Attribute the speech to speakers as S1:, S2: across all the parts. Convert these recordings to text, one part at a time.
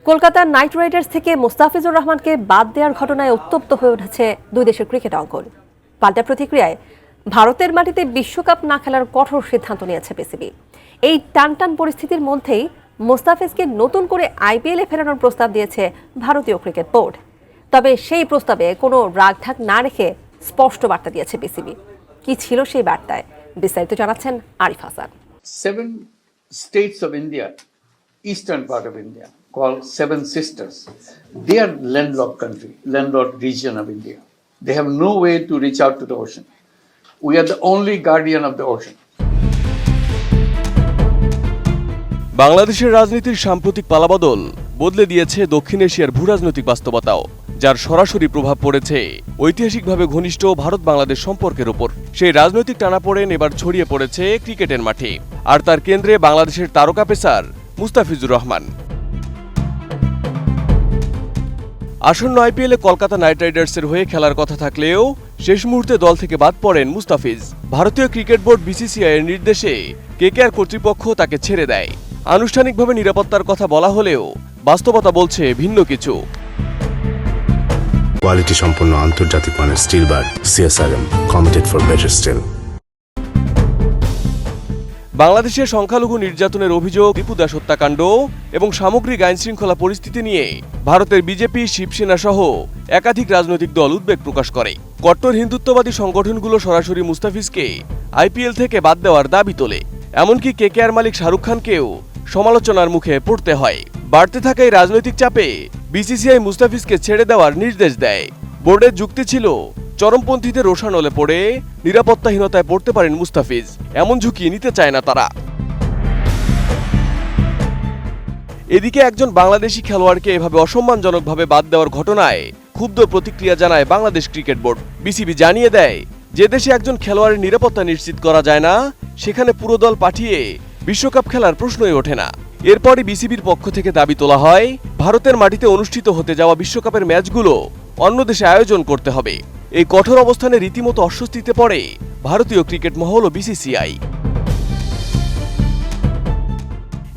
S1: কলকাতার night Riders থেকে মুস্তাফিজুর রহমানকে বাদ দেওয়ার ঘটনায় উত্তপ্ত হয়ে উঠেছে দুই দেশের ক্রিকেট অঙ্গন। পাল্টা প্রতিক্রিয়ায় ভারতের মাটিতে বিশ্বকাপ না খেলার কঠোর সিদ্ধান্ত নিয়েছে বিসিবি। এই টানটান পরিস্থিতির মধ্যেই মুস্তাফিজকে নতুন করে আইপিএলে ফেরানোর প্রস্তাব দিয়েছে ভারতীয় ক্রিকেট বোর্ড। তবে সেই প্রস্তাবে কোনো রাগঢাক না রেখে স্পষ্ট বার্তা দিয়েছে বিসিবি। কি ছিল সেই বার্তায়, বিস্তারিত জানাচ্ছেন Arif Hasan.
S2: 7 states of India, eastern part of India, called Seven Sisters. They are landlocked country, landlocked region of India. They have no way to reach out to the ocean. We are the only guardian of the ocean.
S3: বাংলাদেশের রাজনীতির সাম্প্রতিক পালাবদল বদলে দিয়েছে দক্ষিণ এশিয়ার ভূরাজনৈতিক বাস্তবতাও, যার সরাসরি প্রভাব পড়েছে ঐতিহাসিকভাবে ঘনিষ্ঠ ভারত-বাংলাদেশ সম্পর্কের উপর। সেই রাজনৈতিক টানাপোড়েন এবার ছড়িয়ে পড়েছে ক্রিকেটের মাঠে, আর তার কেন্দ্রে বাংলাদেশের তারকা পেসার মুস্তাফিজুর রহমান। আসন্ন আইপিএলে কলকাতা নাইট রাইডার্সের হয়ে খেলার কথা থাকলেও শেষ মুহূর্তে দল থেকে বাদ পড়েন মুস্তাফিজ। ভারতীয় ক্রিকেট বোর্ড বিসিসিআই এর নির্দেশে কেকেআর কর্তৃপক্ষ তাকে ছেড়ে দেয়। আনুষ্ঠানিকভাবে নিরাপত্তার কথা বলা হলেও বাস্তবতা বলছে ভিন্ন কিছু।
S4: কোয়ালিটি সম্পন্ন আন্তর্জাতিক মানের still bar CSRM, committed for better still.
S3: বাংলাদেশের সংখ্যালঘু নির্যাতনের অভিযোগ, দীপু দাস হত্যাকাণ্ড এবং সামগ্রিক আইনশৃঙ্খলা পরিস্থিতি নিয়ে ভারতের বিজেপি, শিবসেনা সহ একাধিক রাজনৈতিক দল উদ্বেগ প্রকাশ করে। কট্টর হিন্দুত্ববাদী সংগঠনগুলো সরাসরি মুস্তাফিজকে আইপিএল থেকে বাদ দেওয়ার দাবি তোলে। এমনকি কেকেআর মালিক শাহরুখ খানকেও সমালোচনার মুখে পড়তে হয়। বাড়তে থাকা এই রাজনৈতিক চাপে বিসিসিআই মুস্তাফিজকে ছেড়ে দেওয়ার নির্দেশ দেয়। বোর্ডের যুক্তি ছিল, চরমপন্থীদের রোষানলে পড়ে নিরাপত্তাহীনতায় পড়তে পারেন মুস্তাফিজ, এমন ঝুঁকি নিতে চায় না তারা। এদিকে একজন বাংলাদেশি খেলোয়াড়কে এভাবে অসম্মানজনকভাবে বাদ দেওয়ার ঘটনায় ক্ষুব্ধ প্রতিক্রিয়া জানায় বাংলাদেশ ক্রিকেট বোর্ড। বিসিবি জানিয়ে দেয়, যে দেশে একজন খেলোয়াড়ের নিরাপত্তা নিশ্চিত করা যায় না, সেখানে পুরো দল পাঠিয়ে বিশ্বকাপ খেলার প্রশ্নই ওঠে না। এরপরই বিসিবির পক্ষ থেকে দাবি তোলা হয়, ভারতের মাটিতে অনুষ্ঠিত হতে যাওয়া বিশ্বকাপের ম্যাচগুলো অন্য দেশে আয়োজন করতে হবে। এই কঠোর অবস্থানে রীতিমতো অস্বস্তিতে পড়ে ভারতীয় ক্রিকেট মহল ও বিসিসিআই।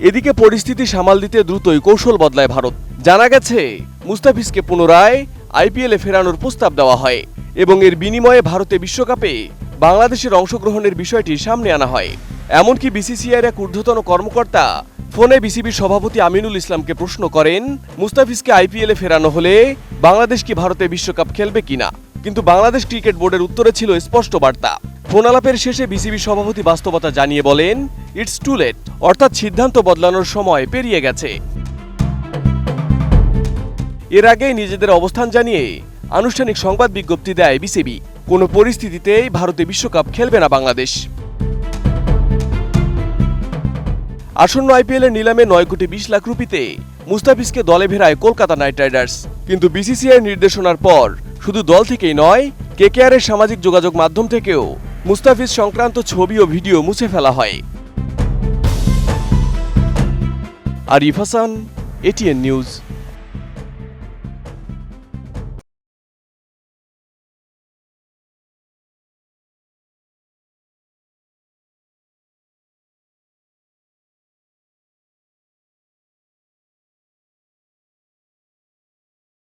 S3: এদিকে পরিস্থিতি সামাল দিতে দ্রুতই কৌশল বদলায় ভারত। জানা গেছে, মুস্তাফিজকে পুনরায় আইপিএলে ফেরানোর প্রস্তাব দেওয়া হয় এবং এর বিনিময়ে ভারতে বিশ্বকাপে বাংলাদেশের অংশগ্রহণের বিষয়টি সামনে আনা হয়। এমনকি বিসিসিআইয়ের এক ঊর্ধ্বতন কর্মকর্তা ফোনে বিসিবির সভাপতি আমিনুল ইসলামকে প্রশ্ন করেন, মুস্তাফিজকে আইপিএলে ফেরানো হলে বাংলাদেশ কি ভারতে বিশ্বকাপ খেলবে কিনা। কিন্তু বাংলাদেশ ক্রিকেট বোর্ডের উত্তরে ছিল স্পষ্ট বার্তা। ফোন আলাপের শেষে বিসিবি সভাপতি বাস্তবতা জানিয়ে বলেন, ইটস টু লেট, অর্থাৎ সিদ্ধান্ত বদলানোর সময় পেরিয়ে গেছে। এর আগেই নিজেদের অবস্থান জানিয়ে আনুষ্ঠানিক সংবাদ বিজ্ঞপ্তি দেয় বিসিবি। কোনো পরিস্থিতিতেই ভারতে বিশ্বকাপ খেলবে না বাংলাদেশ। আসন্ন আইপিএলের নিলামে 9 কোটি 20 লাখ রুপিতে মুস্তাফিজকে দলে ভেড়ায় কলকাতা নাইট রাইডার্স। কিন্তু বিসিসিআই নির্দেশনার পর শুধু দল থেকেই নয়, কেকেআরের সামাজিক যোগাযোগ মাধ্যম থেকেও মুস্তাফিজ সংক্রান্ত ছবি ও ভিডিও মুছে ফেলা হয়। Arif Hasan, ATN news.